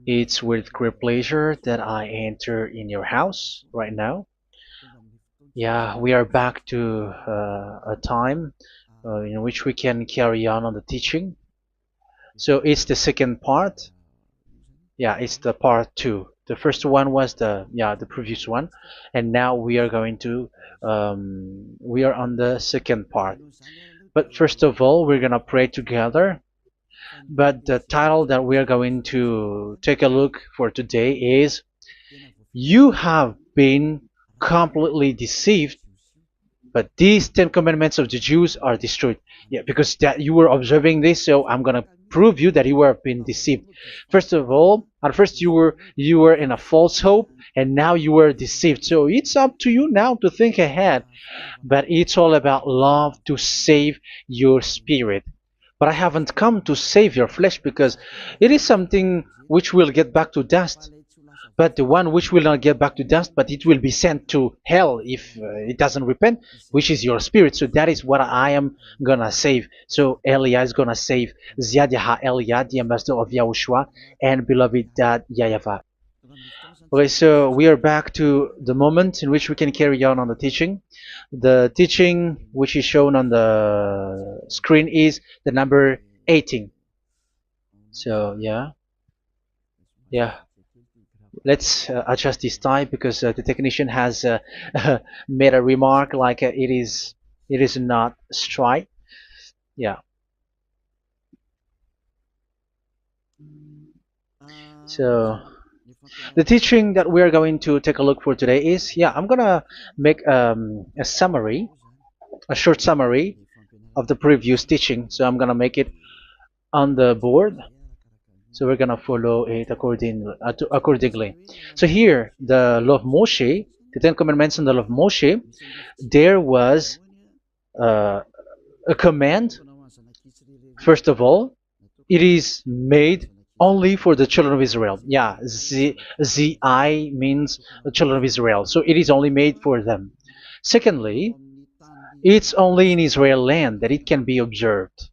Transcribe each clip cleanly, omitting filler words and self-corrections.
It's with great pleasure that I enter in your house right now. Yeah, we are back to a time in which we can carry on the teaching. So it's the second part. Yeah, it's the part two. The first one was the previous one, and now we are going to we are on the second part. But first of all, we're gonna pray together. But the title that we are going to take a look for today is "You have been completely deceived, but these Ten Commandments of the Jews are destroyed." Yeah, because that you were observing this, so I'm gonna prove you that you were being deceived. First of all, at first you were in a false hope, and now you were deceived. So it's up to you now to think ahead. But it's all about love to save your spirit. But I haven't come to save your flesh because it is something which will get back to dust. But the one which will not get back to dust, but it will be sent to hell if it doesn't repent, which is your spirit. So that is what I am gonna save. So Elia is gonna save Ziadiha Elia, the ambassador of Yahushua, and beloved dad YAHVAH. Okay, so we are back to the moment in which we can carry on the teaching. The teaching which is shown on the screen is the number 18. So yeah, let's adjust this time because the technician has made a remark like it is not straight. Yeah. So the teaching that we are going to take a look for today is, I'm gonna make a summary, a short summary of the previous teaching. So I'm gonna make it on the board. So we're gonna follow it accordingly. So here, the law of Moshe, the Ten Commandments and the law of Moshe, there was uh, a command. First of all, it is made only for the children of Israel. Yeah, Z-I means the children of Israel. So it is only made for them. Secondly, it's only in Israel land that it can be observed.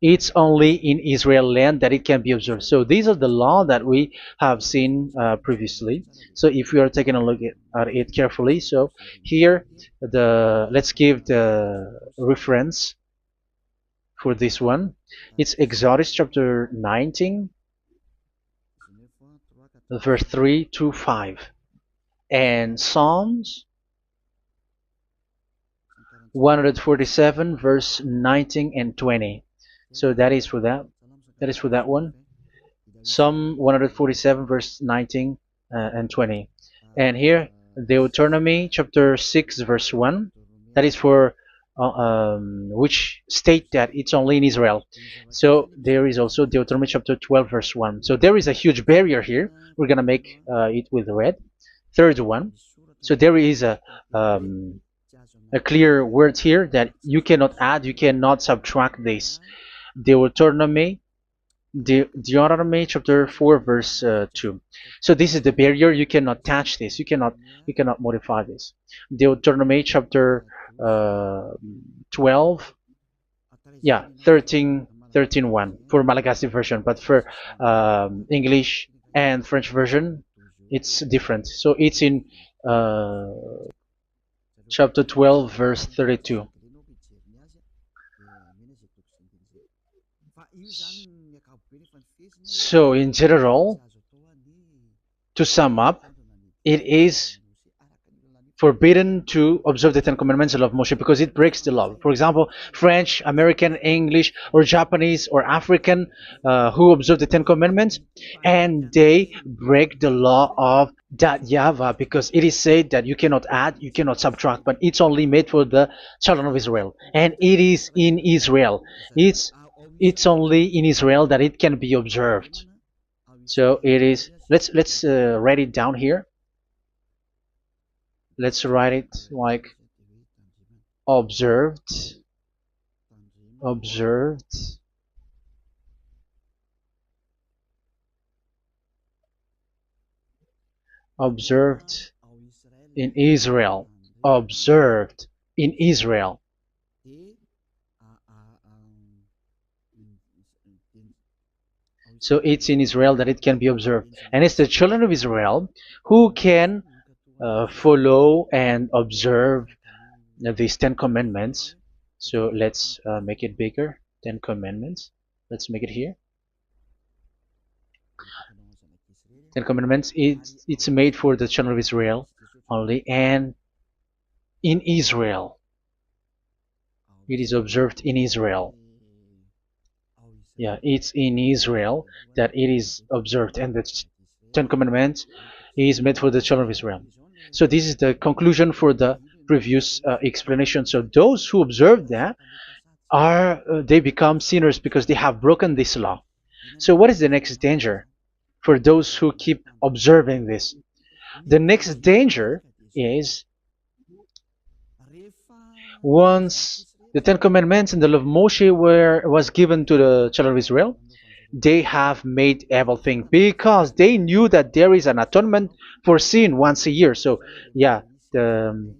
It's only in Israel land that it can be observed. So these are the law that we have seen previously. So if we are taking a look at it carefully, so here let's give the reference for this one. It's Exodus chapter 19, verse 3 to 5, and Psalms 147, verse 19 and 20. So that is for that. That is for that one. Psalm 147, verse 19 and 20. And here, Deuteronomy chapter 6, verse 1. That is for which state that it's only in Israel. So there is also Deuteronomy chapter 12, verse 1. So there is a huge barrier here. We're going to make it with red. Third one. So there is a clear word here that you cannot add, you cannot subtract this. Deuteronomy chapter 4, verse 2. So this is the barrier. You cannot touch this. You cannot modify this. Deuteronomy chapter 12, 13 1 for Malagasy version, but for English and French version, it's different. So it's in chapter 12, verse 32. So in general, to sum up, it is forbidden to observe the Ten Commandments of Moshe because it breaks the law. For example, French, American, English, or Japanese or African who observe the Ten Commandments and they break the law of that YAHVAH because it is said that you cannot add, you cannot subtract, but it's only made for the children of Israel, and it is in Israel. It's only in Israel that it can be observed. So it is. Let's write it down here. Let's write it like observed, observed, observed in Israel, observed in Israel. So it's in Israel that it can be observed. And it's the children of Israel who can follow and observe these 10 commandments. So let's make it bigger. 10 commandments. Let's make it here. 10 commandments. It's made for the children of Israel only, and in Israel. It is observed in Israel. Yeah, it's in Israel that it is observed, and the Ten Commandments is made for the children of Israel. So this is the conclusion for the previous explanation. So those who observe that are they become sinners because they have broken this law. So what is the next danger for those who keep observing this? The next danger is once the Ten Commandments and the law of Moshe was given to the children of Israel, they have made everything because they knew that there is an atonement for sin once a year. So yeah, um,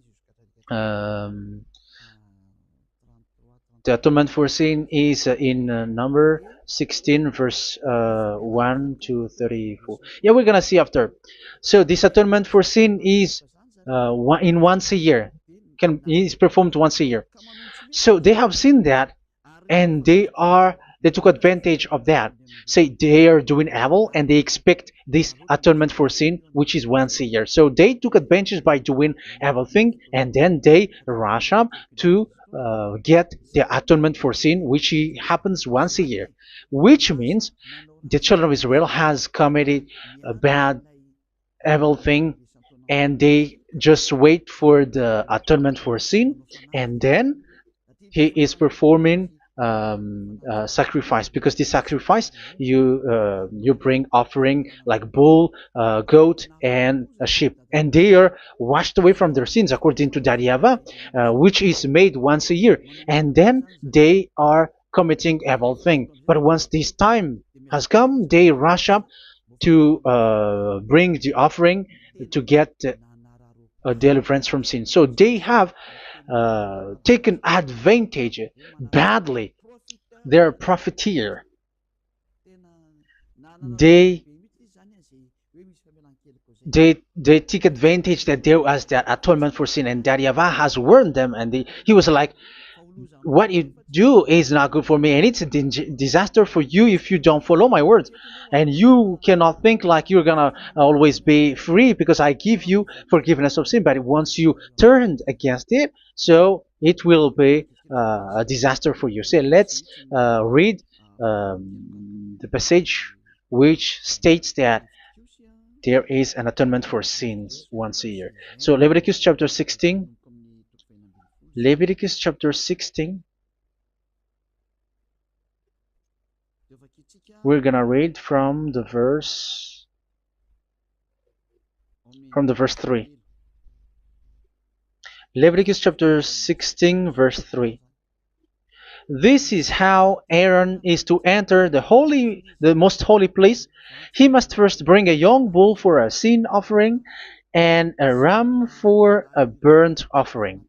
the atonement for sin is in number 16 verse 1 to 34. Yeah, we're gonna see after. So this atonement for sin is once a year, is performed once a year. So they have seen that, and they took advantage of that. Say they are doing evil and they expect this atonement for sin, which is once a year. So they took advantage by doing evil thing, and then they rush up to get the atonement for sin, which happens once a year, which means the children of Israel has committed a bad evil thing, and they just wait for the atonement for sin, and then he is performing sacrifice, because this sacrifice you bring offering like bull, goat, and a sheep, and they are washed away from their sins according to that YAHVAH, which is made once a year, and then they are committing evil thing. But once this time has come, they rush up to bring the offering to get a deliverance from sin. So they have taken advantage badly. They're a profiteer. They they take advantage that there was that atonement for sin, and that YAHVAH has warned them, and he was like, what you do is not good for me, and it's a disaster for you if you don't follow my words. And you cannot think like you're gonna always be free because I give you forgiveness of sin, but once you turned against it, so it will be a disaster for you. So let's read the passage which states that there is an atonement for sins once a year. So Leviticus chapter 16. Leviticus chapter 16. We're gonna read from the verse 3. Leviticus chapter 16 verse 3. This is how Aaron is to enter the most holy place. He must first bring a young bull for a sin offering and a ram for a burnt offering.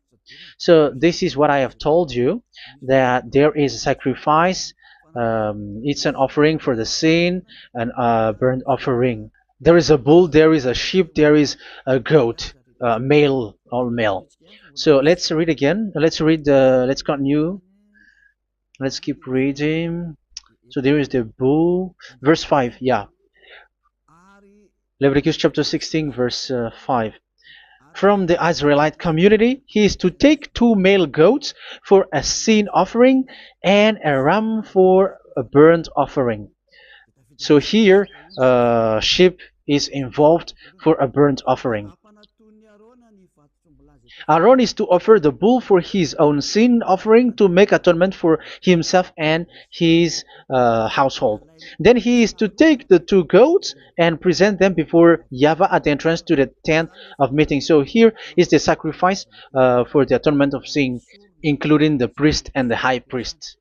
So this is what I have told you, that there is a sacrifice. It's an offering for the sin, and a burnt offering. There is a bull, there is a sheep, there is a goat, male, all male. So let's read again. Let's continue. Let's keep reading. So there is the bull, verse 5. Yeah, Leviticus chapter 16 verse 5. From the Israelite community, he is to take 2 male goats for a sin offering and a ram for a burnt offering. So here, sheep is involved for a burnt offering. Aaron is to offer the bull for his own sin offering to make atonement for himself and his household. Then he is to take the 2 goats and present them before YAHVAH at the entrance to the tent of meeting. So here is the sacrifice for the atonement of sin, including the priest and the high priest.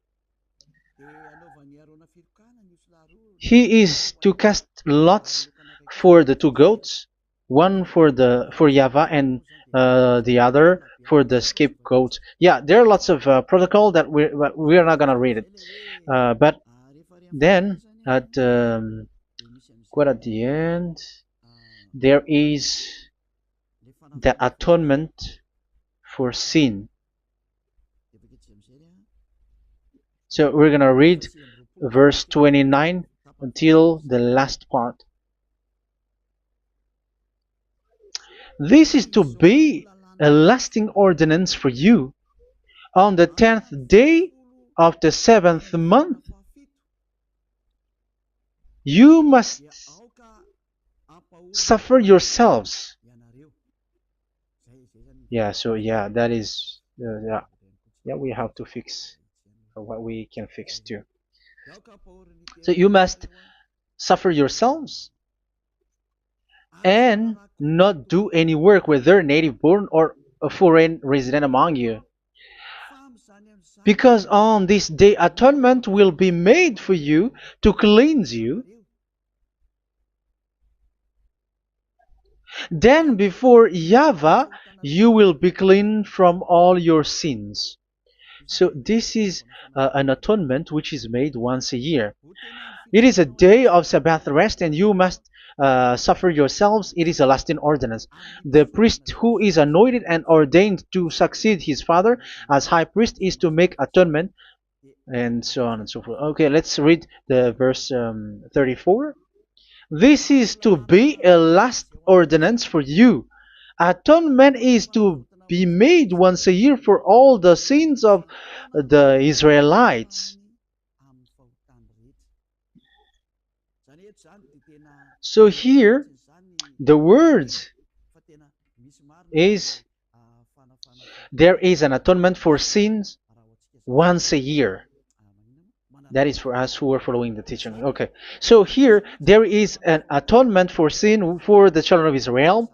He is to cast lots for the 2 goats, one for YAHVAH and the other for the scapegoat. Yeah, there are lots of protocol that we are not gonna read it. But then at quite at the end, there is the atonement for sin. So we're gonna read verse 29 until the last part. This is to be a lasting ordinance for you. On the 10th day of the 7th month, you must suffer yourselves. Yeah, so yeah, that is, yeah, we have to fix what we can fix too. So you must suffer yourselves and not do any work, whether native born or a foreign resident among you. Because on this day atonement will be made for you to cleanse you. Then before YAHVAH you will be clean from all your sins. So this is an atonement which is made once a year. It is a day of Sabbath rest, and you must suffer yourselves. It is a lasting ordinance. The priest who is anointed and ordained to succeed his father as high priest is to make atonement, and so on and so forth. Okay, let's read the verse 34. This is to be a last ordinance for you. Atonement is to be made once a year for all the sins of the Israelites. So here, the words is there is an atonement for sins once a year. That is for us who are following the teaching. Okay, so here there is an atonement for sin for the children of Israel,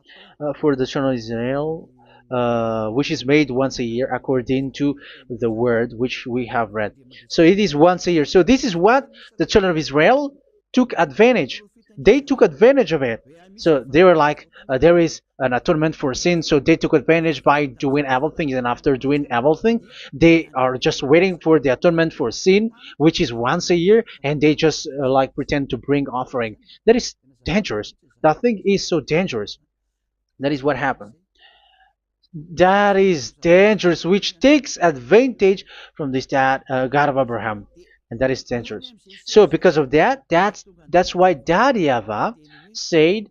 which is made once a year according to the word which we have read. So it is once a year. So this is what the children of Israel took advantage. They took advantage of it. So they were like, there is an atonement for sin, so they took advantage by doing everything, and after doing everything, they are just waiting for the atonement for sin, which is once a year, and they just like pretend to bring offering. That is dangerous. That thing is so dangerous. That is what happened. That is dangerous, which takes advantage from this God of Abraham, and that is dangerous. So because of that, that's why Daddy Ava said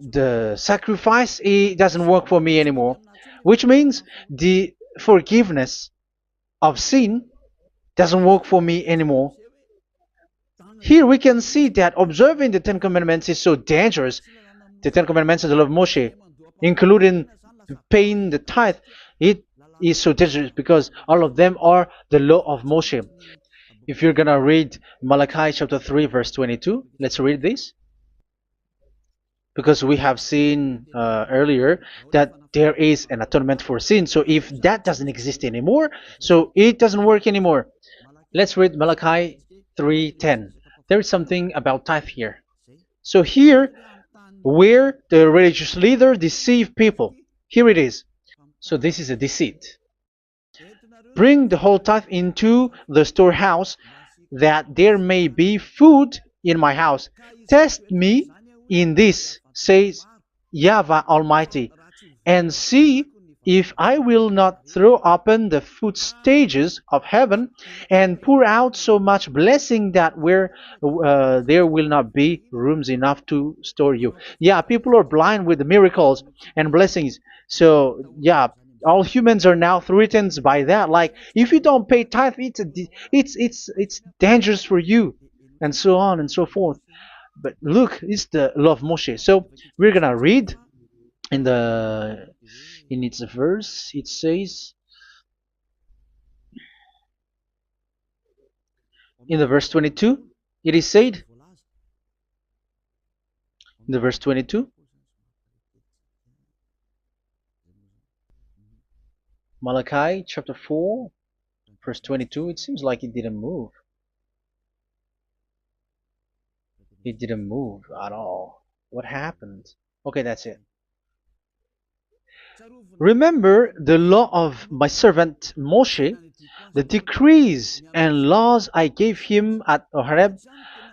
the sacrifice it doesn't work for me anymore, which means the forgiveness of sin doesn't work for me anymore. Here we can see that observing the Ten Commandments is so dangerous. The Ten Commandments of the law of Moshe, including paying the tithe, it is so dangerous because all of them are the law of Moshe. If you're gonna read Malachi chapter 3 verse 22, let's read this. Because we have seen earlier that there is an atonement for sin. So if that doesn't exist anymore, so it doesn't work anymore. Let's read Malachi 3:10. There is something about tithe here. So here, where the religious leader deceive people, here it is. So this is a deceit. Bring the whole tithe into the storehouse, that there may be food in my house. Test me in this, says YAHVAH Almighty, and see if I will not throw open the food stages of heaven and pour out so much blessing that where there will not be rooms enough to store you. Yeah, people are blind with the miracles and blessings. So yeah, all humans are now threatened by that. Like if you don't pay tithe, it's dangerous for you, and so on and so forth. But look, it's the law of Moshe. So we're gonna read in its verse. It says in the verse 22. It is said in the verse 22. Malachi chapter 4 verse 22. It seems like it didn't move. It didn't move at all. What happened? Okay, that's it. Remember the law of my servant Moshe, the decrees and laws I gave him at Horeb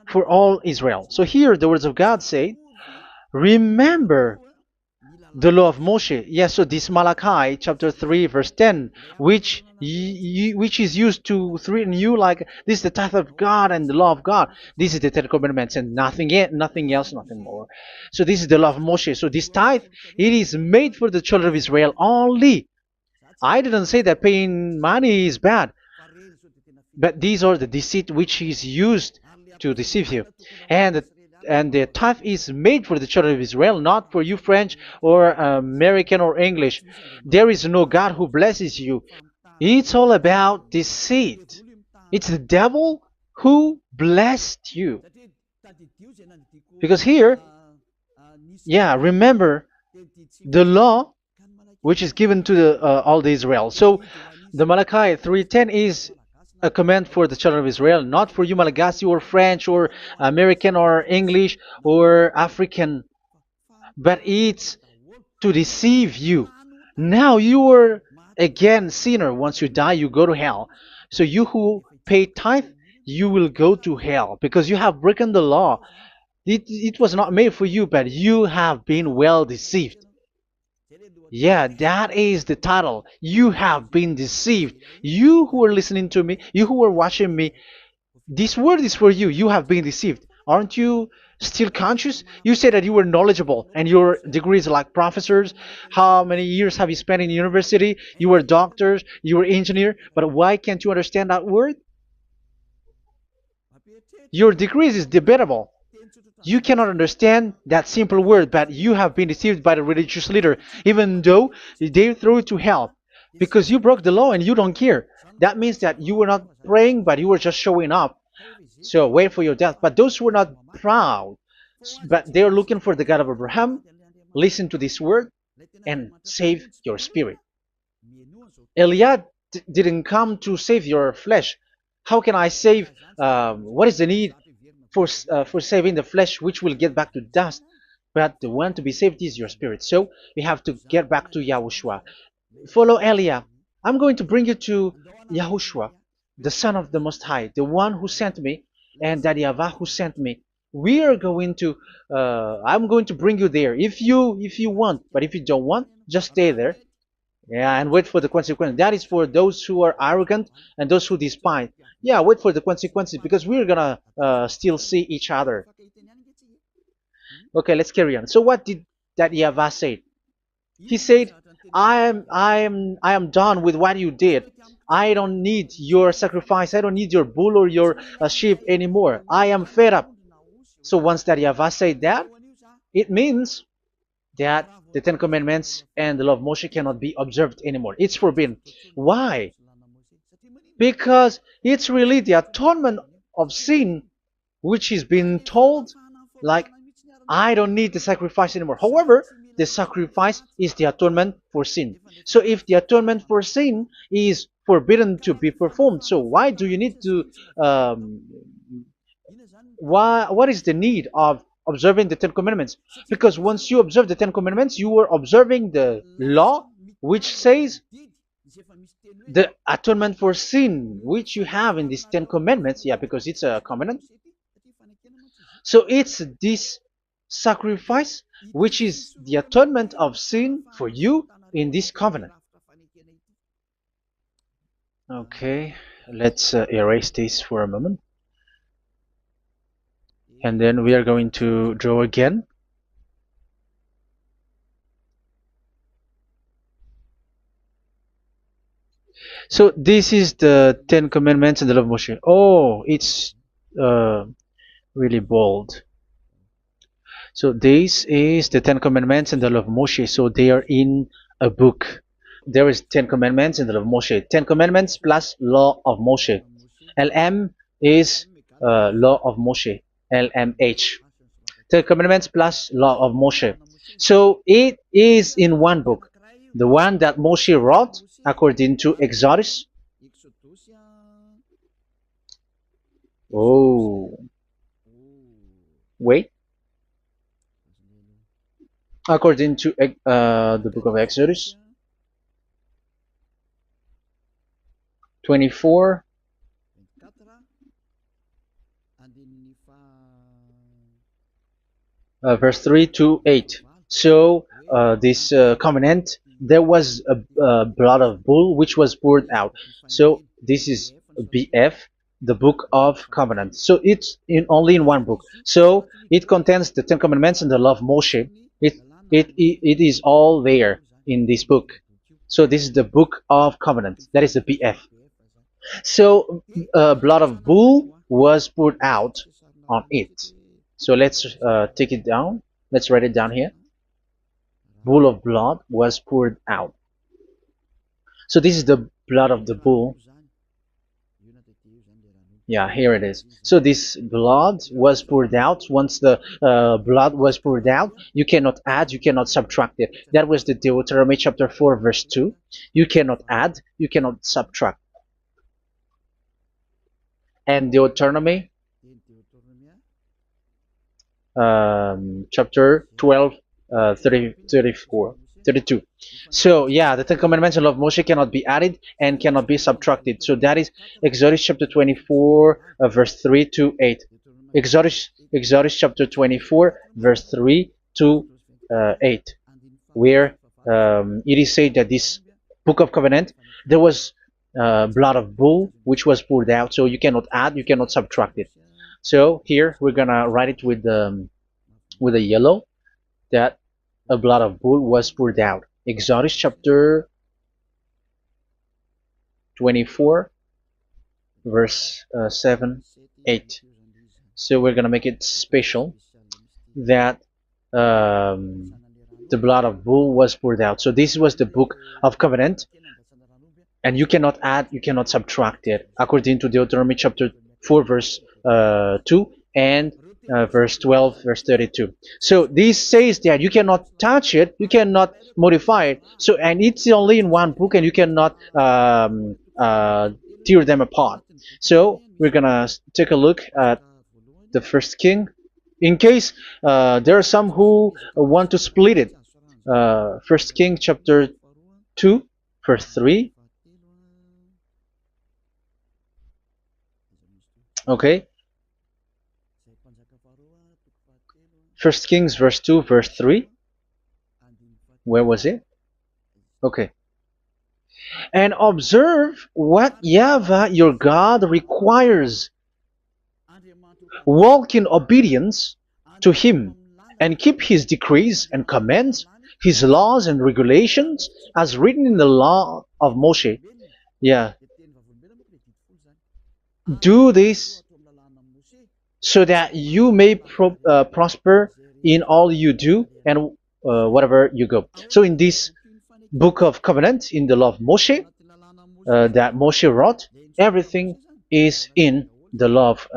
for all Israel. So here the words of God say, remember the law of Moshe. Yes, so this Malachi chapter 3 verse 10, which is used to threaten you like this is the tithe of God and the law of God. This is the Ten Commandments and nothing else, nothing more. So this is the law of Moshe. So this tithe, it is made for the children of Israel only. I didn't say that paying money is bad, but these are the deceit which is used to deceive you. And the tithe is made for the children of Israel, not for you French or American or English. There is no God who blesses you. It's all about deceit. It's the devil who blessed you. Because here, yeah, remember the law which is given to all the Israel. So the Malachi 3:10 is a command for the children of Israel, not for you Malagasy or French or American or English or African, but it's to deceive you. Now you are again sinner. Once you die, you go to hell. So you who pay tithe, you will go to hell because you have broken the law. It was not made for you, but you have been well deceived. Yeah, that is the title. You have been deceived. You who are listening to me, you who are watching me, this word is for you. You have been deceived. Aren't you still conscious? You said that you were knowledgeable and your degrees like professors. How many years have you spent in university? You were doctors, you were engineer, but why can't you understand that word? Your degrees is debatable. You cannot understand that simple word, but you have been deceived by the religious leader, even though they threw you to hell because you broke the law and you don't care. That means that you were not praying, but you were just showing up. So wait for your death. But those who are not proud, but they are looking for the God of Abraham, listen to this word and save your spirit. Eliah didn't come to save your flesh. How can I save? What is the need for saving the flesh, which will get back to dust? But the one to be saved is your spirit. So we have to get back to YAHOSHUAH. Follow Eliah. I'm going to bring you to YAHOSHUAH, the Son of the Most High, the one who sent me, and that YAHVAH who sent me. We are going to. I'm going to bring you there if you want, but if you don't want, just stay there. Yeah, and wait for the consequences. That is for those who are arrogant and those who despise. Yeah, wait for the consequences because we're gonna still see each other. Okay, let's carry on. So what did that YAHVAH say? He said, I am done with what you did. I don't need your sacrifice. I don't need your bull or your sheep anymore. I am fed up. So once that YAHVAH said that, it means that the Ten Commandments and the law of Moshe cannot be observed anymore. It's forbidden. Why? Because it's really the atonement of sin which is being told, like, I don't need the sacrifice anymore. However, the sacrifice is the atonement for sin. So if the atonement for sin is forbidden to be performed, so why do you need to what is the need of observing the Ten Commandments? Because once you observe the Ten Commandments, you are observing the law which says the atonement for sin which you have in these Ten Commandments. Yeah, because it's a covenant. So it's this sacrifice which is the atonement of sin for you in this covenant. Okay, let's erase this for a moment. And then we are going to draw again. So this is the Ten Commandments and the law of Moshe. Oh, it's really bold. So this is the Ten Commandments and the law of Moshe. So they are in a book. There is Ten Commandments and the law of Moshe. Ten Commandments plus law of Moshe. LM is law of Moshe. LMH. Ten Commandments plus law of Moshe. So it is in one book. The one that Moshe wrote according to Exodus. Oh. Wait. According to the book of Exodus 24, verse 3 to 8. So this covenant, there was a blood of bull which was poured out. So this is BF, the book of covenant. So it's only in one book. So it contains the Ten Commandments and the law of Moshe. It is all there in this book. So this is the book of covenant. That is the BF. So blood of bull was poured out on it. So let's take it down. Let's write it down here. Bull of blood was poured out. So this is the blood of the bull. Yeah, here it is. So this blood was poured out. Once the blood was poured out, you cannot add, you cannot subtract it. That was the Deuteronomy chapter 4, verse 2. You cannot add, you cannot subtract. And Deuteronomy chapter 12, 34, 32. So yeah, the Ten Commandments and law of Moshe cannot be added and cannot be subtracted. So that is Exodus chapter 24, verse 3 to 8. Exodus chapter 24, verse 3 to 8, where it is said that this book of covenant, there was blood of bull which was poured out. So you cannot add, you cannot subtract it. So here we're gonna write it with a yellow, that a blood of bull was poured out. Exodus chapter 24, verse 7, 8. So we're gonna make it special that the blood of bull was poured out. So this was the book of covenant, and you cannot add, you cannot subtract it, according to Deuteronomy chapter 4, verse 2 and verse 12, verse 32. So this says that you cannot touch it, you cannot modify it. So, and it's only in one book, and you cannot tear them apart. So we're gonna take a look at the first king. In case there are some who want to split it. First King chapter 2, verse 3. Okay. First Kings verse 2, verse 3. Where was it? Okay. And observe what YAHVAH your God requires. Walk in obedience to him, and keep his decrees and commands, his laws and regulations, as written in the law of Moshe. Yeah. Do this so that you may prosper in all you do and whatever you go. So in this book of covenant, in the law of Moshe, that Moshe wrote, everything is in the law of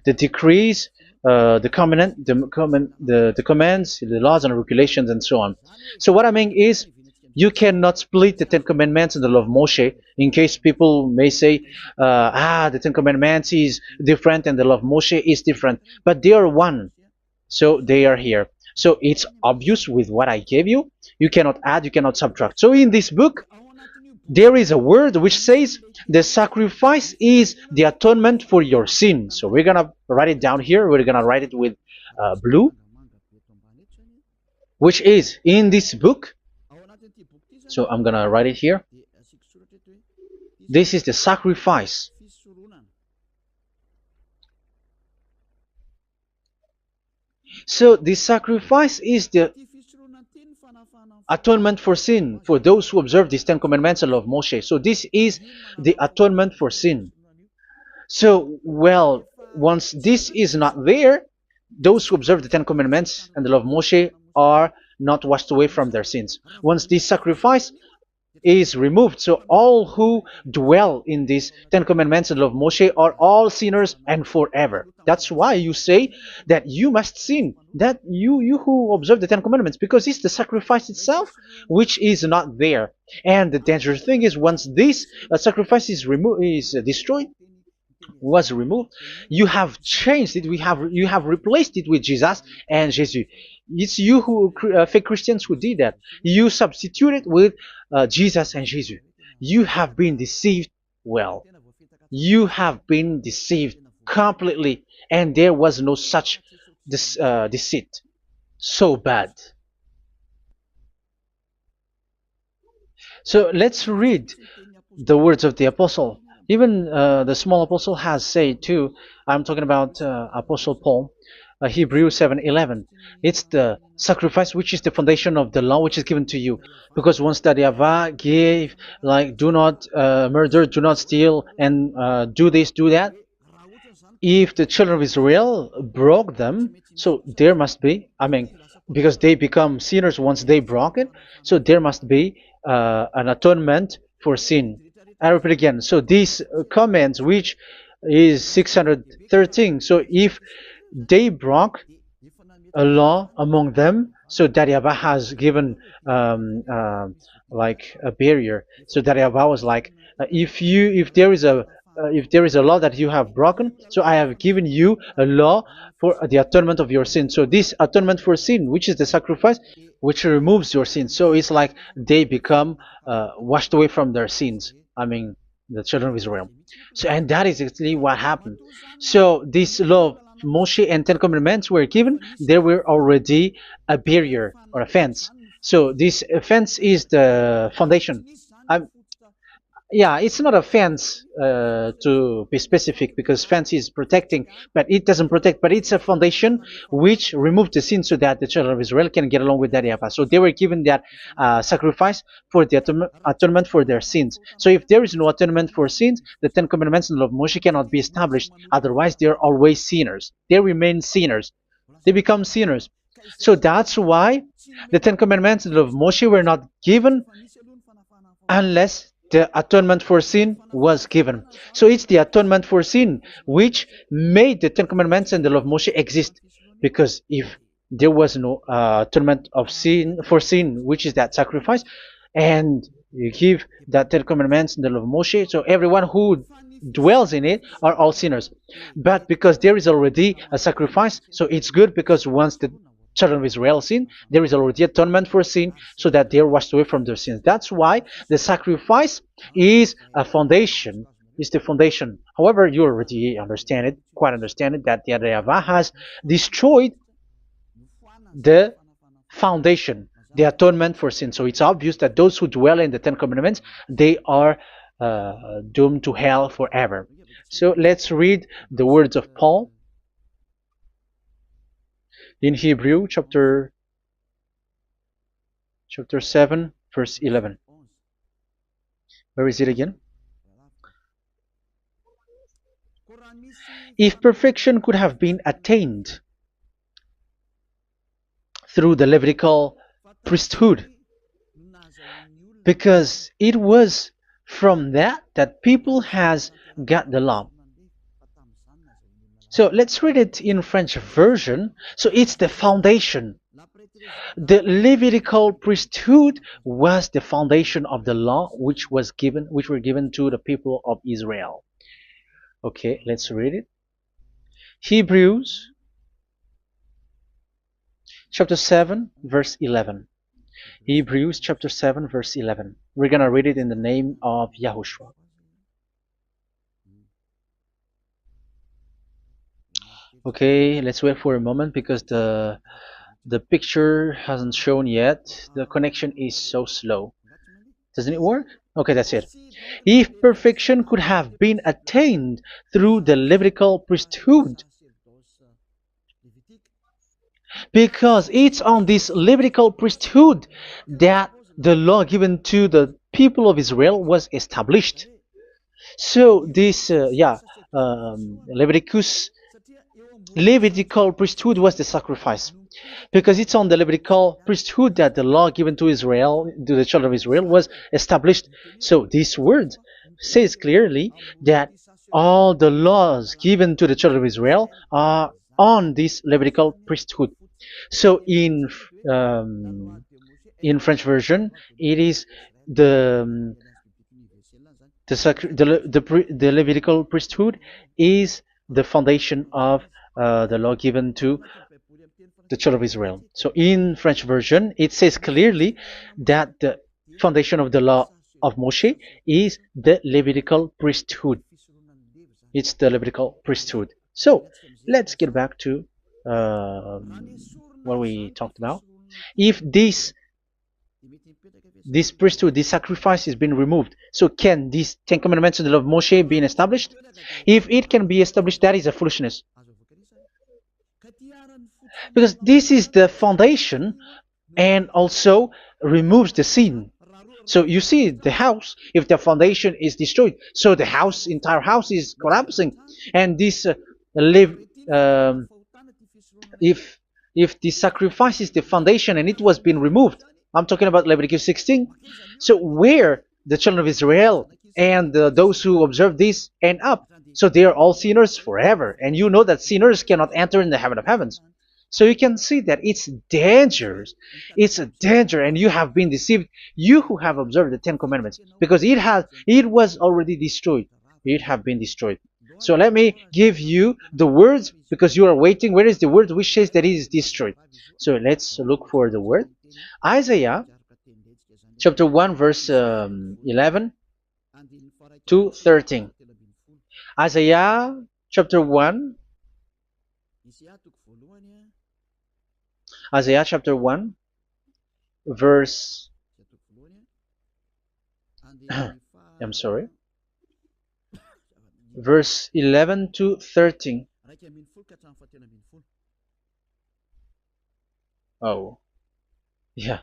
the decrees, the covenant, the commands, the laws and regulations, and so on. So what I mean is, you cannot split the Ten Commandments and the law of Moshe. In case people may say, the Ten Commandments is different and the law of Moshe is different, but they are one. So they are here. So it's obvious with what I gave you. You cannot add, you cannot subtract. So in this book, there is a word which says the sacrifice is the atonement for your sin. So we're gonna write it down here. We're gonna write it with blue, which is in this book. So I'm gonna write it here. This is the sacrifice. So the sacrifice is the atonement for sin for those who observe these Ten Commandments and law of Moshe. So this is the atonement for sin. So, well, once this is not there, those who observe the Ten Commandments and the law of Moshe are not washed away from their sins. Once this sacrifice is removed, so all who dwell in these Ten Commandments and law of Moshe are all sinners and forever. That's why you say that you must sin, that you who observe the Ten Commandments, because it's the sacrifice itself which is not there. And the dangerous thing is, once this sacrifice is destroyed, was removed, you have changed it. You have replaced it with Jesus and Jesus. It's you who fake Christians who did that. You substituted with Jesus and Jesus. You have been deceived Well, you have been deceived completely, and there was no such deceit. So bad. So let's read the words of the apostle. Even the small apostle has said too. I'm talking about Apostle Paul, Hebrews 7:11. It's the sacrifice which is the foundation of the law which is given to you. Because once that Yahweh gave, like, do not murder, do not steal, and do this, do that, if the children of Israel broke them, so there must be, I mean, because they become sinners once they broke it, so there must be an atonement for sin. I repeat again. So these comments, which is 613, so if they broke a law among them, so that Yahweh has given like a barrier. So that Yahweh was like, if there is a law that you have broken, so I have given you a law for the atonement of your sin. So this atonement for sin, which is the sacrifice, which removes your sin. So it's like they become washed away from their sins. I mean, the children of Israel. So, and that is exactly what happened. So this law of Moshe and Ten Commandments were given. There were already a barrier or a fence. So this fence is the foundation. I'm, yeah, it's not a fence to be specific, because fence is protecting, but it doesn't protect. But it's a foundation which removed the sin so that the children of Israel can get along with that Yahweh. So they were given that sacrifice for the atonement for their sins. So if there is no atonement for sins, the Ten Commandments and the law of Moshe cannot be established. Otherwise, they are always sinners. They remain sinners. They become sinners. So that's why the Ten Commandments and the law of Moshe were not given unless the atonement for sin was given. So it's the atonement for sin which made the Ten Commandments and the law of Moshe exist. Because if there was no atonement of sin for sin, which is that sacrifice, and you give that Ten Commandments and the law of Moshe, so everyone who dwells in it are all sinners. But because there is already a sacrifice, so it's good, because once the children of Israel sin, there is already atonement for sin, so that they are washed away from their sins. That's why the sacrifice is a foundation, is the foundation. However, you already understand it, quite understand it, that the Yahweh has destroyed the foundation, the atonement for sin. So it's obvious that those who dwell in the Ten Commandments, they are doomed to hell forever. So let's read the words of Paul in Hebrew chapter 7 verse 11. Where is it again? If perfection could have been attained through the Levitical priesthood, because it was from that people has got the law. So let's read it in French version. So it's the foundation. The Levitical priesthood was the foundation of the law which were given to the people of Israel. Okay, let's read it. Hebrews chapter 7 verse 11. Hebrews chapter 7 verse 11. We're gonna read it in the name of YAHOSHUAH. Okay, let's wait for a moment, because the picture hasn't shown yet. The connection is so slow. Doesn't it work? Okay, that's it. If perfection could have been attained through the Levitical priesthood, because it's on this Levitical priesthood that the law given to the people of Israel was established. So this, Levitical priesthood was the sacrifice, because it's on the Levitical priesthood that the law given to Israel, to the children of Israel, was established. So this word says clearly that all the laws given to the children of Israel are on this Levitical priesthood. So in French version, it is the Levitical priesthood is the foundation of the law given to the children of Israel. So in French version, it says clearly that the foundation of the law of Moshe is the Levitical priesthood. It's the Levitical priesthood. So let's get back to what we talked about. If this priesthood, this sacrifice is being removed, so can these Ten Commandments of the law of Moshe be established? If it can be established, that is a foolishness. Because this is the foundation and also removes the sin. So you see the house, if the foundation is destroyed, so the house, entire house is collapsing. And this live, um, if the sacrifice is the foundation and it was being removed, I'm talking about Leviticus 16. So where the children of Israel and those who observe this end up, so they are all sinners forever. And you know that sinners cannot enter in the heaven of heavens. So you can see that it's dangerous. It's a danger, and you have been deceived. You who have observed the Ten Commandments, because it was already destroyed. It have been destroyed. So let me give you the words, because you are waiting. Where is the word which says that it is destroyed? So let's look for the word. Isaiah chapter 1 verse 11 to 13. Isaiah chapter 1. Isaiah chapter 1 verse I'm sorry, verse 11 to 13. Oh, yeah,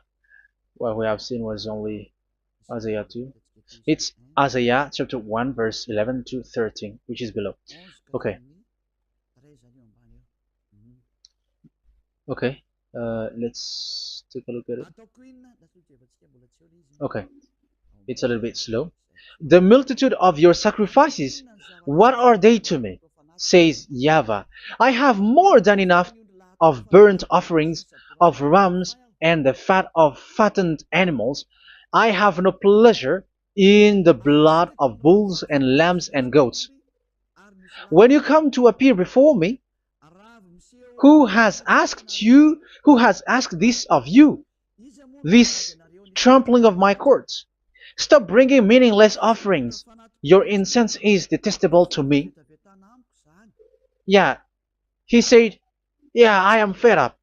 what we have seen was only Isaiah 2. It's Isaiah chapter 1 verse 11 to 13, which is below. Okay. Okay. Let's take a look at it. Okay. It's a little bit slow. The multitude of your sacrifices, what are they to me? Says YAHVAH. I have more than enough of burnt offerings, of rams, and the fat of fattened animals. I have no pleasure in the blood of bulls and lambs and goats. When you come to appear before me, who has asked this of you, this trampling of my courts? Stop bringing meaningless offerings. Your incense is detestable to me. Yeah, he said, yeah, I am fed up.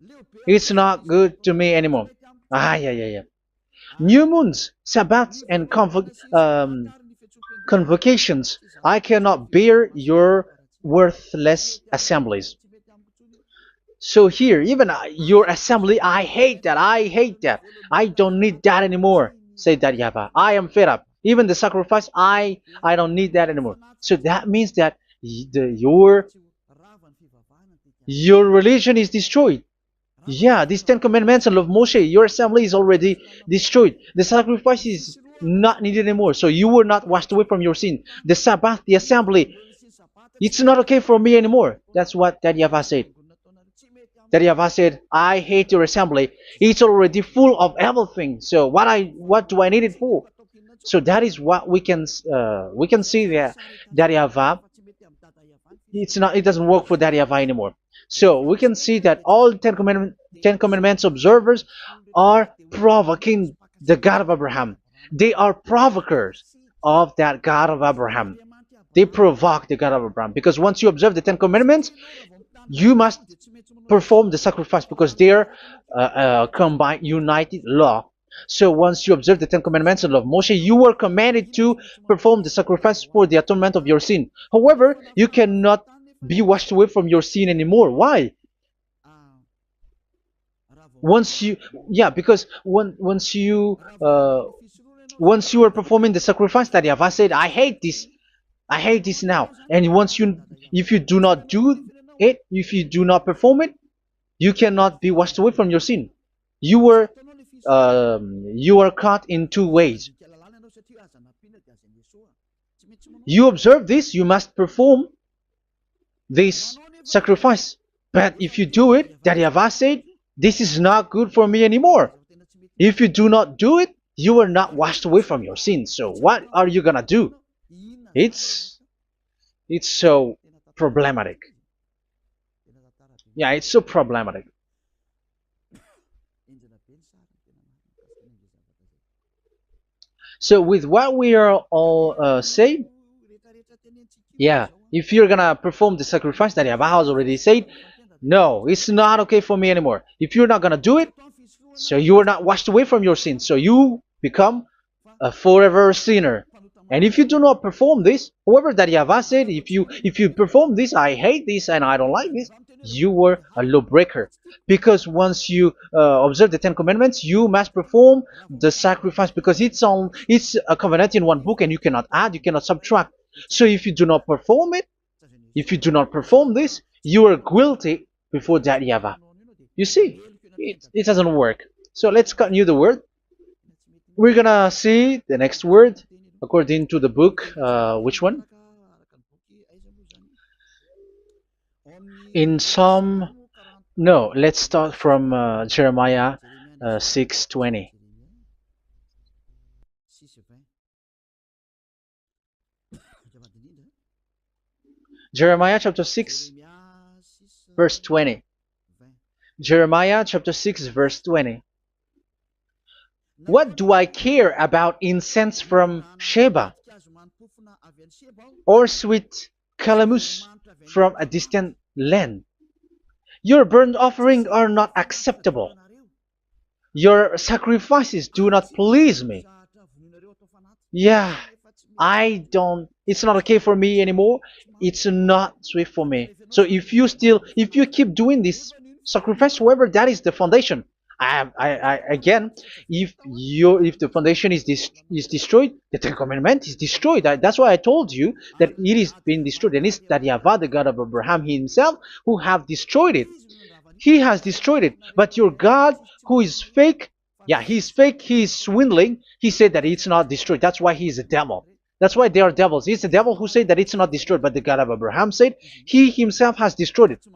It's not good to me anymore. Yeah. New moons, Sabbaths, and convocations. I cannot bear your worthless assemblies. So here, even your assembly, I hate that. I hate that. I don't need that anymore. Say that YAHVAH. I am fed up. Even the sacrifice, I don't need that anymore. So that means that your religion is destroyed. Yeah, these Ten Commandments and of Moshe, your assembly is already destroyed. The sacrifice is not needed anymore. So you were not washed away from your sin. The Sabbath, the assembly, it's not okay for me anymore. That's what that YAHVAH said. That YAHVAH said, I hate your assembly. It's already full of everything. So what do I need it for? So that is what we can see there. That YAHVAH, it doesn't work for that YAHVAH anymore. So we can see that all Ten Commandments observers are provoking the God of Abraham. They are provokers of that God of Abraham. They provoke the God of Abraham, because once you observe the Ten Commandments, you must perform the sacrifice, because they are combined, united law. So once you observe the Ten Commandments and law of Moshe, you were commanded to perform the sacrifice for the atonement of your sin. However, you cannot be washed away from your sin anymore. Why? Because once you are performing the sacrifice, that YAHVAH said, I hate this now. And if you do not do it, if you do not perform it, you cannot be washed away from your sin. You are caught in two ways. You observe this, you must perform this sacrifice. But if you do it, that YAHVAH said, this is not good for me anymore. If you do not do it, you are not washed away from your sins. So what are you gonna do? It's so problematic. Yeah, it's so problematic. So with what we are all saying, yeah, if you're gonna perform the sacrifice that Yahweh has already said, no, it's not okay for me anymore. If you're not gonna do it, so you are not washed away from your sins, so you become a forever sinner. And if you do not perform this, whoever that Yahweh said, if you perform this, I hate this and I don't like this, you were a lawbreaker. Because once you observe the Ten Commandments, you must perform the sacrifice because it's a covenant in one book and you cannot add, you cannot subtract. So if you do not perform it, if you do not perform this, you are guilty before that Yahweh. You see, it doesn't work. So let's continue the word. We're gonna see the next word according to the book. Which one? In Psalm. No, let's start from Jeremiah 6:20. Jeremiah chapter 6, verse 20. Jeremiah chapter 6, verse 20. What do I care about incense from Sheba or sweet calamus from a distant land? Your burnt offerings are not acceptable. Your sacrifices do not please me. Yeah, it's not okay for me anymore. It's not sweet for me. So if you keep doing this sacrifice, however, that is the foundation. Again, if the foundation is destroyed, the Ten Commandment is destroyed. That's why I told you that it is being destroyed, and it's that Yahweh, the God of Abraham himself, who have destroyed it. He has destroyed it. But your God, who is fake, yeah, he's fake, he's swindling. He said that it's not destroyed. That's why he's a devil. That's why they are devils. It's the devil who said that it's not destroyed, but the God of Abraham said he himself has destroyed it.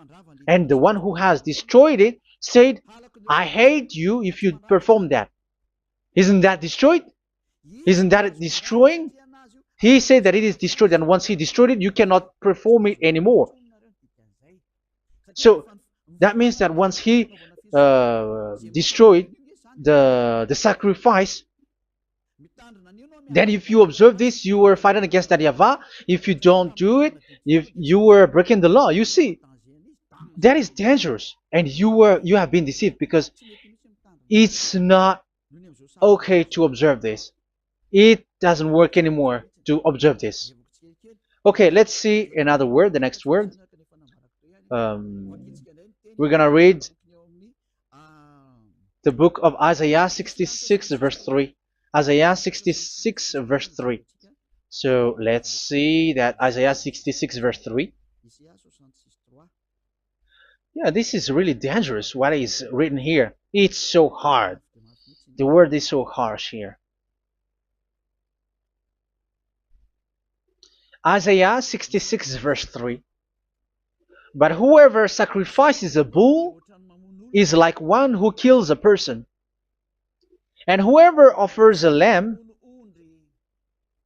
And the one who has destroyed it said, I hate you if you perform that. Isn't that destroyed? Isn't that destroying? He said that it is destroyed, and once he destroyed it, you cannot perform it anymore. So that means that once he destroyed the sacrifice, then if you observe this, you were fighting against that Yahweh. If you don't do it, if you were breaking the law, you see, that is dangerous, and you have been deceived because it's not okay to observe this. It doesn't work anymore to observe this. Okay, let's see another word, the next word. We're gonna read the book of Isaiah 66 verse 3. Isaiah 66 verse 3. So let's see that Isaiah 66 verse 3. Yeah, this is really dangerous what is written here. It's so hard. The word is so harsh here. Isaiah 66 verse 3. But whoever sacrifices a bull is like one who kills a person. And whoever offers a lamb...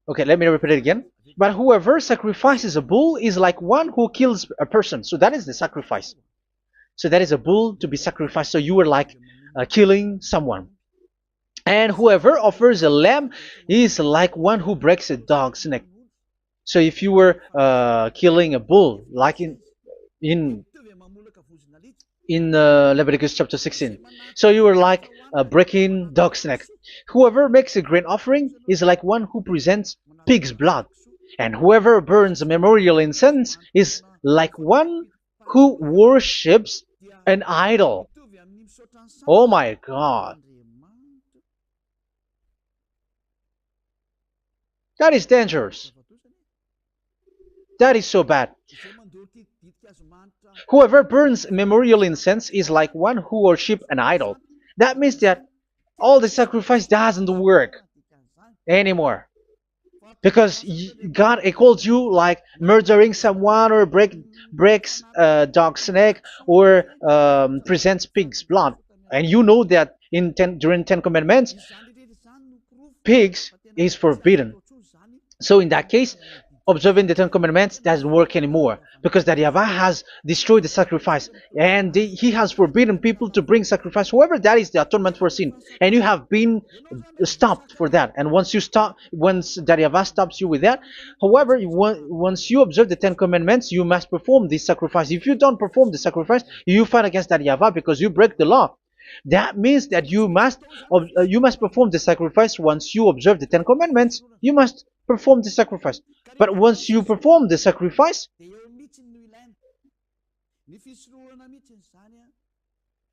Okay, let me repeat it again. But whoever sacrifices a bull is like one who kills a person. So that is the sacrifice. So that is a bull to be sacrificed. So you were like killing someone. And whoever offers a lamb is like one who breaks a dog's neck. So if you were killing a bull, like in Leviticus chapter 16, so you were like breaking dog's neck. Whoever makes a grain offering is like one who presents pig's blood. And whoever burns a memorial incense is like one who worships an idol. Oh my God. That is dangerous. That is so bad. Whoever burns memorial incense is like one who worships an idol. That means that all the sacrifice doesn't work anymore. Because God calls you like murdering someone or breaks a dog's neck or presents pig's blood. And you know that during 10 Commandments, pigs is forbidden. So in that case, observing the Ten Commandments doesn't work anymore because that Yahweh has destroyed the sacrifice and he has forbidden people to bring sacrifice. However, that is the atonement for sin, and you have been stopped for that. And once you stop, once that Yahweh stops you with that, however, once you observe the Ten Commandments, you must perform this sacrifice. If you don't perform the sacrifice, you fight against that Yahweh because you break the law. That means that you must perform the sacrifice. Once you observe the Ten Commandments, you must perform the sacrifice. But once you perform the sacrifice,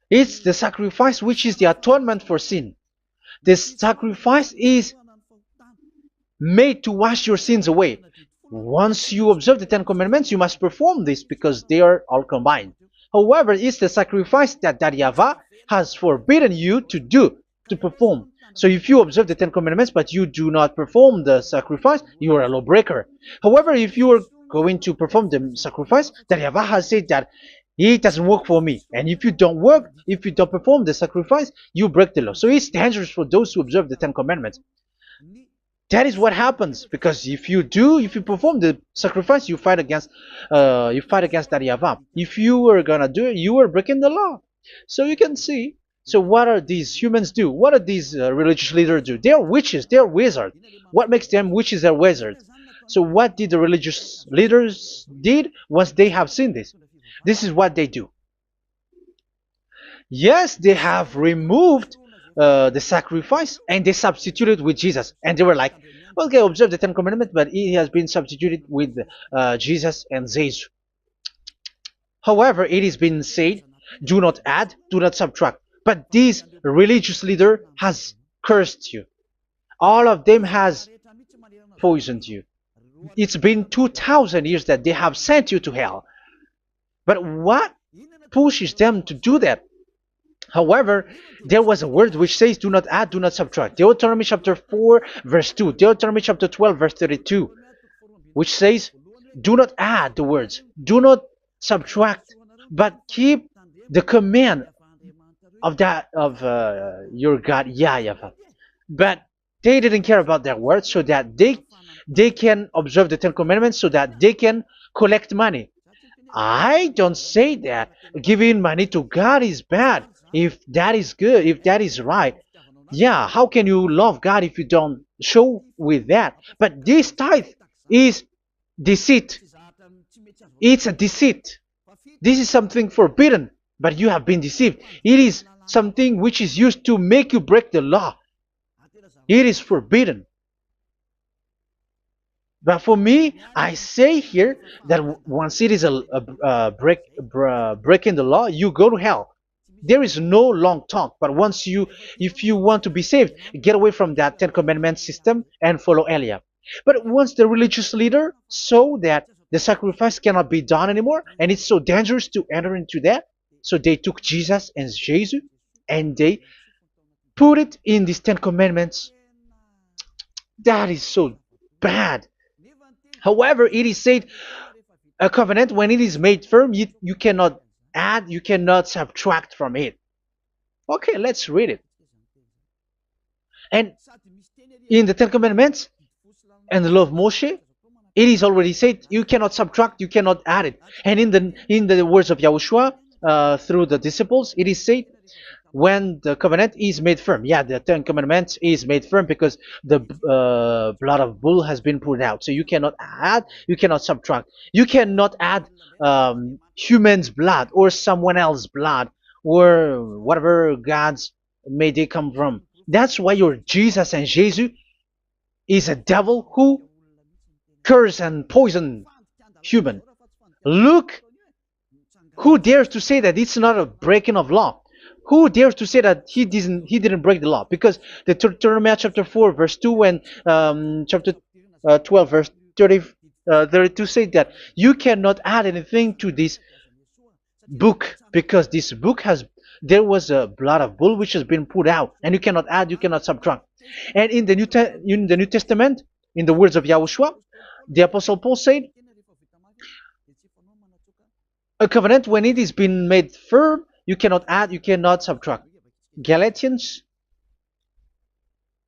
it's the sacrifice which is the atonement for sin. This sacrifice is made to wash your sins away. Once you observe the Ten Commandments, you must perform this because they are all combined. However, it's the sacrifice that Yahweh has forbidden you to do, to perform. So if you observe the Ten Commandments but you do not perform the sacrifice, you are a lawbreaker. However, if you are going to perform the sacrifice, that Yahweh has said that it doesn't work for me. And if you don't perform the sacrifice, you break the law. So it's dangerous for those who observe the Ten Commandments. That is what happens, because if you perform the sacrifice, you fight against that Yahweh. If you are gonna do it, you are breaking the law. So you can see. So what are these humans do? What are these religious leaders do? They are witches. They are wizards. What makes them witches or wizards? So what did the religious leaders did once they have seen this? This is what they do. Yes, they have removed the sacrifice and they substituted with Jesus. And they were like, okay, observe the Ten Commandments, but it has been substituted with Jesus and Jesus. However, it has been said, do not add, do not subtract. But this religious leader has cursed you. All of them has poisoned you. It's been 2,000 years that they have sent you to hell. But what pushes them to do that? However, there was a word which says, do not add, do not subtract. Deuteronomy chapter 4, verse 2. Deuteronomy chapter 12, verse 32. Which says, do not add the words. Do not subtract. But keep the command of your God, YAHVAH. But they didn't care about that word, so that they can observe the Ten Commandments, so that they can collect money. I don't say that giving money to God is bad. If that is good, if that is right, yeah, how can you love God if you don't show with that? But this tithe is deceit. It's a deceit. This is something forbidden, but you have been deceived. It is something which is used to make you break the law. It is forbidden. But for me, I say here that once it is breaking the law, you go to hell. There is no long talk. But if you want to be saved, get away from that Ten Commandments system and follow Eliah. But once the religious leader saw that the sacrifice cannot be done anymore, and it's so dangerous to enter into that, so they took Jesus and Jesus and they put it in these Ten Commandments. That is so bad. However, it is said a covenant, when it is made firm, you cannot add, you cannot subtract from it. Okay, let's read it. And in the Ten Commandments and the law of Moshe, it is already said you cannot subtract, you cannot add it. And in the words of YAHOSHUAH through the disciples, it is said when the covenant is made firm. Yeah, the Ten Commandments is made firm because the blood of bull has been poured out. So you cannot add, you cannot subtract. You cannot add human's blood or someone else's blood or whatever gods may they come from. That's why your Jesus and Jesus is a devil who curse and poison human. Look, who dares to say that it's not a breaking of law? Who dares to say that he didn't break the law? Because the Deuteronomy chapter 4 verse 2 and chapter 12 verse 32 say that you cannot add anything to this book, because this book there was a blood of bull which has been put out, and you cannot add, you cannot subtract. And in the New Testament, in the words of YAHOSHUAH, the Apostle Paul said, a covenant, when it is been made firm, you cannot add, you cannot subtract. Galatians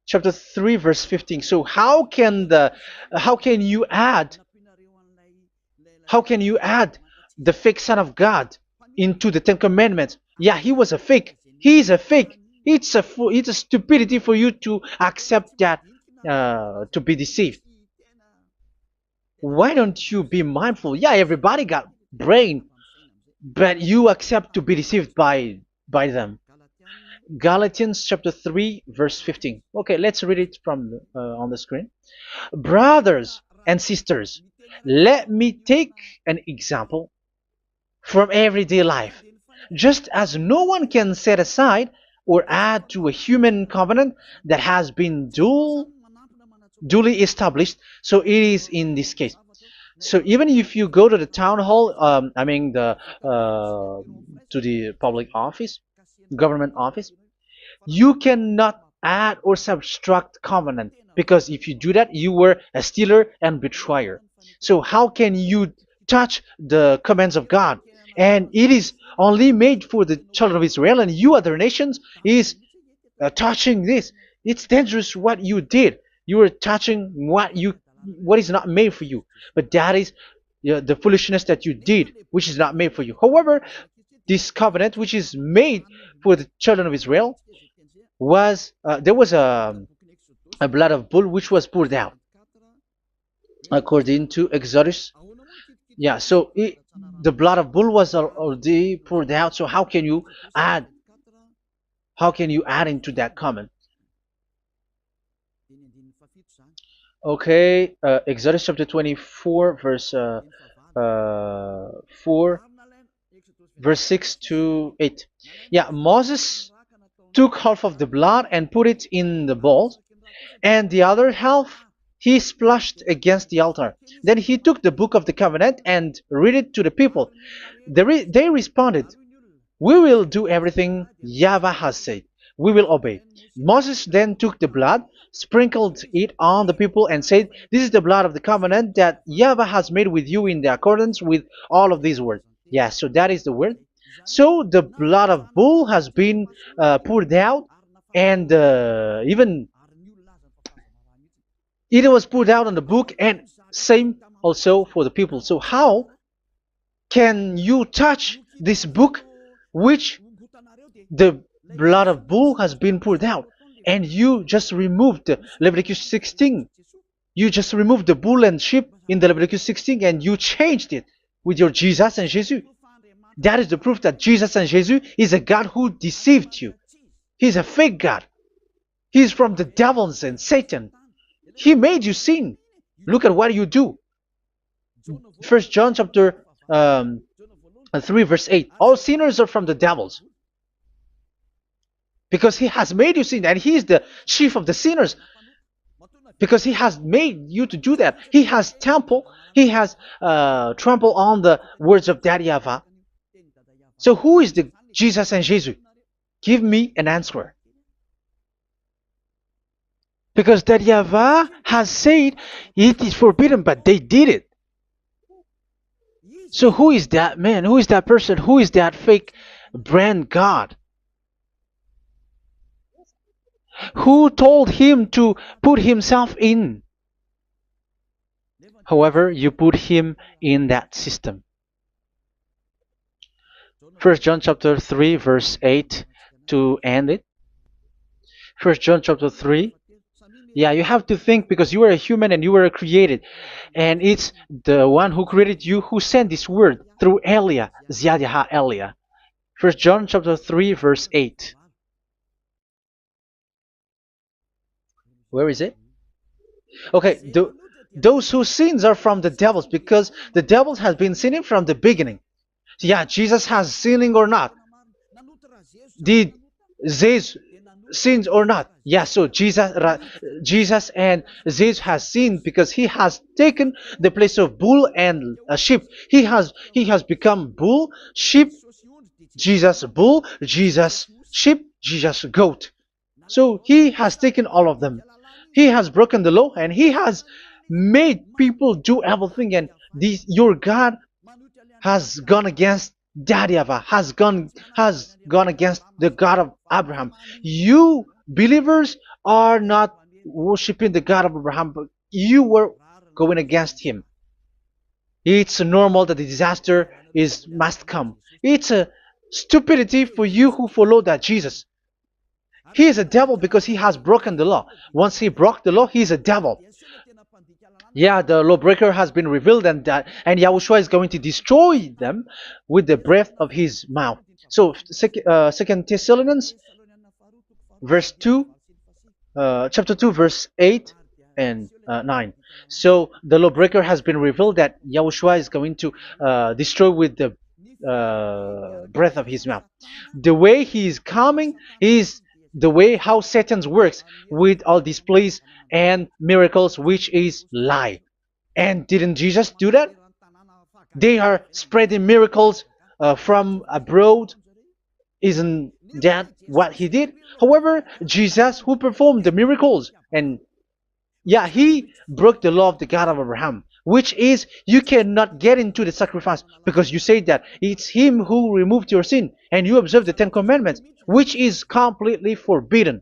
chapter 3 verse 15. So how can you add How can you add the fake Son of God into the Ten Commandments? Yeah, he was a fake. He is a fake. It's a stupidity for you to accept that, to be deceived. Why don't you be mindful? Yeah, everybody got brain, but you accept to be deceived by them. Galatians chapter 3 verse 15. Okay, let's read it from on the screen. Brothers and sisters, let me take an example from everyday life. Just as no one can set aside or add to a human covenant that has been duly established, so it is in this case. So even if you go to the town hall, I mean to the public office, government office, you cannot add or subtract covenant, because if you do that, you were a stealer and betrayer. So how can you touch the commands of God? And it is only made for the children of Israel, and you other nations is touching this. It's dangerous what you did. You are touching what is not made for you. But that is the foolishness that you did, which is not made for you. However, this covenant, which is made for the children of Israel, was there was a blood of bull which was poured out according to Exodus. Yeah, so the blood of bull was already poured out. So add how can you add into that comment? Okay, Exodus chapter 24, verse 4, verse 6 to 8. Yeah, Moses took half of the blood and put it in the bowl, and the other half he splashed against the altar. Then he took the book of the covenant and read it to the people. They responded, "We will do everything YAHVAH has said. We will obey." Moses then took the blood, sprinkled it on the people, and said, "This is the blood of the covenant that YAHVAH has made with you in the accordance with all of these words." Yeah, so that is the word. So the blood of bull has been poured out, and even it was poured out on the book, and same also for the people. So how can you touch this book which the blood of bull has been poured out, and you just removed Leviticus 16? You just removed the bull and sheep in the Leviticus 16, and you changed it with your Jesus and Jesus. That is the proof that Jesus and Jesus is a God who deceived you. He's a fake God. He's from the devils and Satan. He made you sin. Look at what you do. First John chapter 3 verse 8. All sinners are from the devils, because he has made you sin, and he is the chief of the sinners, because he has made you to do that. He has trampled on the words of Daddy YAHVAH. So who is the Jesus and Jesus? Give me an answer. Because Daddy YAHVAH has said it is forbidden, but they did it. So who is that man? Who is that person? Who is that fake brand God? Who told him to put himself in? However, you put him in that system. First John chapter 3 verse 8 to end it. First John chapter 3. Yeah, you have to think, because you are a human and you were created. And it's the one who created you who sent this word through Elia, Ziadiha Elia. First John chapter 3 verse 8. Where is it? Okay, those whose sins are from the devils, because the devils has been sinning from the beginning. Yeah, Jesus has sinning or not? Did Jesus sins or not? Yeah, so Jesus and Jesus has sinned, because he has taken the place of bull and a sheep. He has become bull, sheep, Jesus bull, Jesus sheep, Jesus goat. So he has taken all of them. He has broken the law, and he has made people do everything. And your God has gone against Daddy YAHVAH, has gone against the God of Abraham. You believers are not worshiping the God of Abraham, but you were going against him. It's normal that the disaster is must come. It's a stupidity for you who follow that Jesus. He is a devil because he has broken the law. Once he broke the law, he is a devil. Yeah, the lawbreaker has been revealed, and Yahushua is going to destroy them with the breath of his mouth. So, Second Thessalonians, verse 2, chapter 2, verse 8 and 9. So the lawbreaker has been revealed that Yahushua is going to destroy with the breath of his mouth. The way he is coming is the way how Satan works with all displays and miracles, which is lie. And didn't Jesus do that? They are spreading miracles from abroad. Isn't that what he did? However, Jesus, who performed the miracles, and yeah, he broke the law of the God of Abraham, which is you cannot get into the sacrifice because you say that it's him who removed your sin, and you observe the Ten Commandments, which is completely forbidden.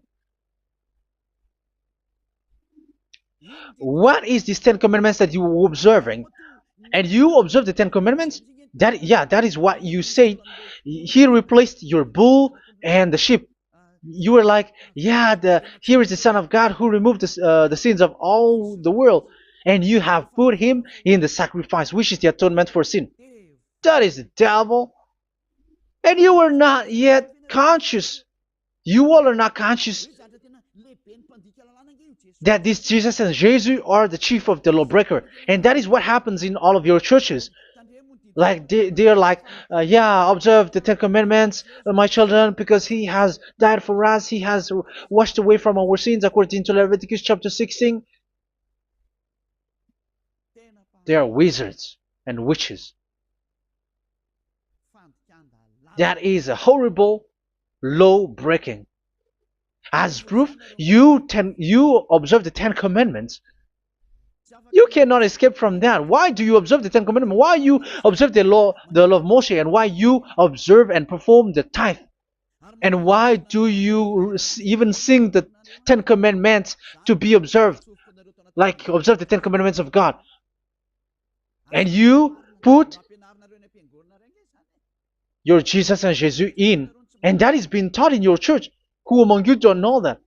What is these Ten Commandments that you were observing? And you observe the Ten Commandments? That is what you said. He replaced your bull and the sheep. You were like, yeah, here is the Son of God who removed the sins of all the world, and you have put him in the sacrifice, which is the atonement for sin. That is the devil. And you are not yet conscious. You all are not conscious that this Jesus and Jesus are the chief of the lawbreaker. And that is what happens in all of your churches. Like they're like, yeah, observe the Ten Commandments, my children, because he has died for us. He has washed away from our sins according to Leviticus chapter 16. They are wizards and witches. That is a horrible law breaking. As proof, you observe the Ten Commandments. You cannot escape from that. Why do you observe the Ten Commandments? Why you observe the law of Moshe, and why you observe and perform the tithe? And why do you even sing the Ten Commandments to be observed? Like observe the Ten Commandments of God. And you put your Jesus and Jesus in. And that is being taught in your church. Who among you don't know that?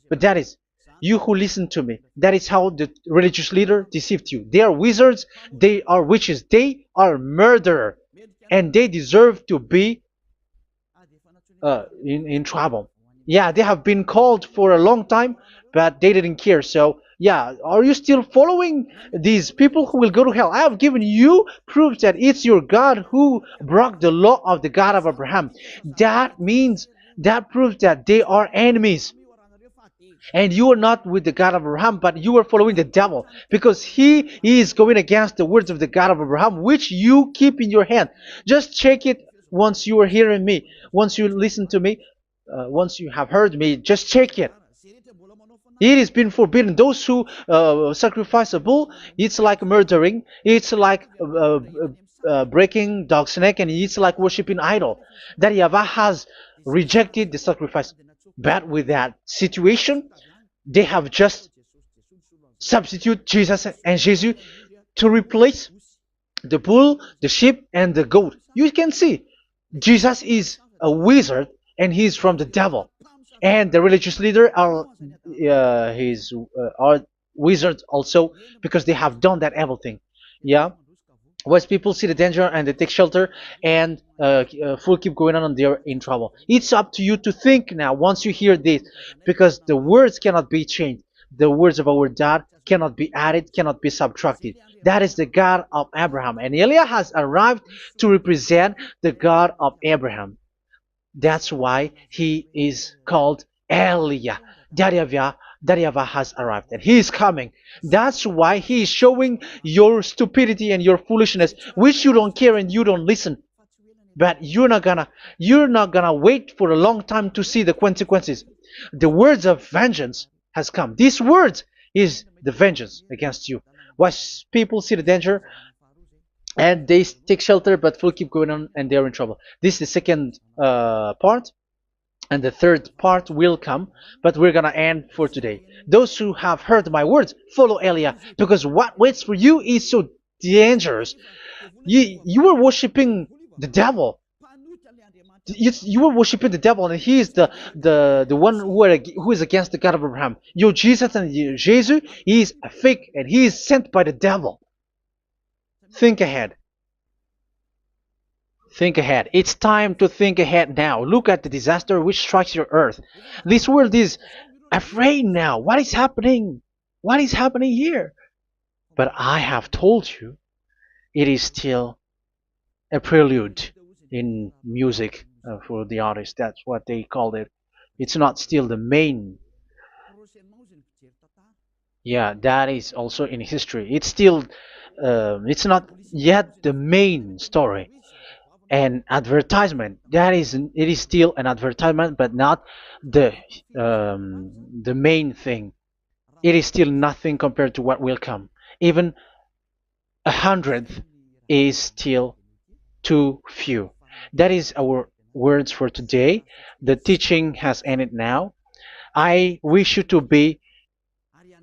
But that is you who listen to me. That is how the religious leader deceived you. They are wizards. They are witches. They are murderers. And they deserve to be in trouble. Yeah, they have been called for a long time, but they didn't care. So, yeah, are you still following these people who will go to hell? I have given you proof that it's your God who broke the law of the God of Abraham. That proves that they are enemies. And you are not with the God of Abraham, but you are following the devil, because he is going against the words of the God of Abraham, which you keep in your hand. Just check it once you are hearing me, once you listen to me, once you have heard me, just check it. It has been forbidden. Those who sacrifice a bull, it's like murdering, it's like breaking dog's neck, and it's like worshiping idol. That YAHVAH has rejected the sacrifice. But with that situation, they have just substitute Jesus and Jesus to replace the bull, the sheep, and the goat. You can see Jesus is a wizard, and he is from the devil. And the religious leader are wizards also, because they have done that evil thing. Yeah. Once people see the danger and they take shelter, and full keep going on, and they're in trouble. It's up to you to think now once you hear this, because the words cannot be changed. The words of our God cannot be added, cannot be subtracted. That is the God of Abraham, and Eliah has arrived to represent the God of Abraham. That's why he is called Eliah. YAHVAH has arrived, and he is coming. That's why he is showing your stupidity and your foolishness, which you don't care and you don't listen. But you're not gonna wait for a long time to see the consequences. The words of vengeance has come. These words is the vengeance against you. Once people see the danger and they take shelter, but will keep going on, and they're in trouble. This is the second part. And the third part will come, but we're gonna end for today. Those who have heard my words, follow Eliah, because what waits for you is so dangerous. You were worshiping the devil. You were worshiping the devil, and he is the one who is against the God of Abraham. Your Jesus and your Jesus, he is a fake, and he is sent by the devil. Think ahead. Think ahead. It's time to think ahead now. Look at the disaster which strikes your earth. This world is afraid now. What is happening? What is happening here? But I have told you, it is still a prelude in music for the artist. That's what they called it. It's not still the main. Yeah, that is also in history. It's still, it's not yet the main story. And advertisement, that is, it is still an advertisement, but not the the main thing. It is still nothing compared to what will come. Even a hundredth is still too few. That is our words for today. The teaching has ended now. I wish you to be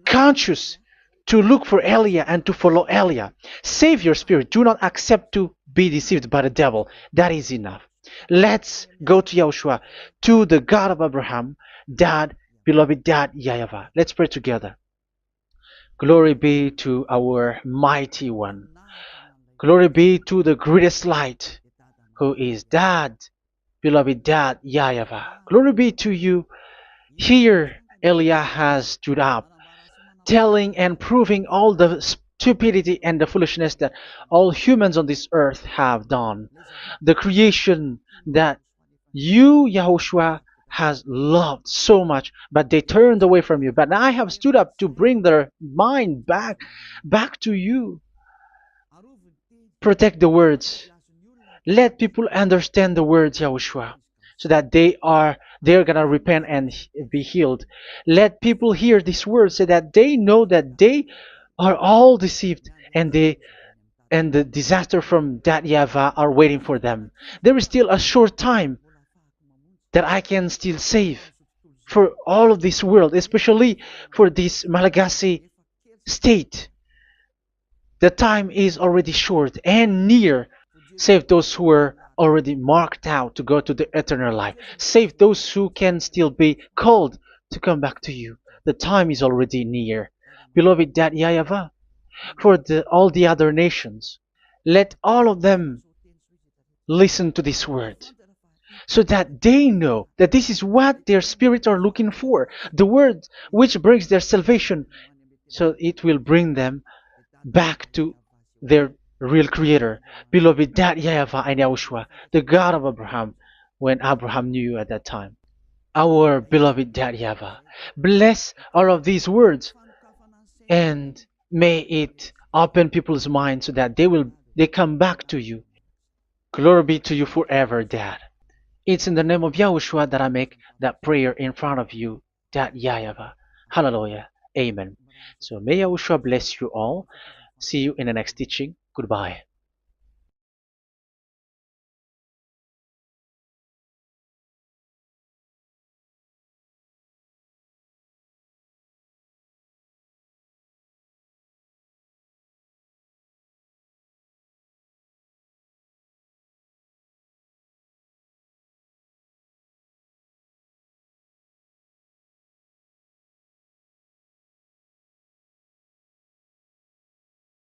conscious, to look for Elia and to follow Elia. Save your spirit. Do not accept to be deceived by the devil. That is enough. Let's go to Yahushua, to the God of Abraham, Dad, beloved Dad, YAHVAH. Let's pray together. Glory be to our mighty one. Glory be to the greatest light, who is Dad, beloved Dad, YAHVAH. Glory be to you. Here, Elia has stood up, telling and proving all the stupidity and the foolishness that all humans on this earth have done. The creation that you, Yahushua, has loved so much, but they turned away from you. But I have stood up to bring their mind back to you. Protect the words. Let people understand the words, Yahushua, so that they're gonna repent and be healed. Let people hear these words so that they know that they are all deceived, and the disaster from that YAHVAH are waiting for them. There is still a short time that I can still save for all of this world, especially for this Malagasy state. The time is already short and near. Save those who are already marked out to go to the eternal life. Save those who can still be called to come back to you. The time is already near. Beloved Dad YAHVAH, for all the other nations, let all of them listen to this word, so that they know that this is what their spirits are looking for. The word which brings their salvation, so it will bring them back to their real creator, beloved Dad YAHVAH and Yahushua, the God of Abraham, when Abraham knew you at that time. Our beloved Dad YAHVAH, bless all of these words, and may it open people's minds so that they come back to you. Glory be to you forever, Dad. It's in the name of Yahushua that I make that prayer in front of you, Dad YAHVAH. Hallelujah. Amen. So may Yahushua bless you all. See you in the next teaching. Goodbye.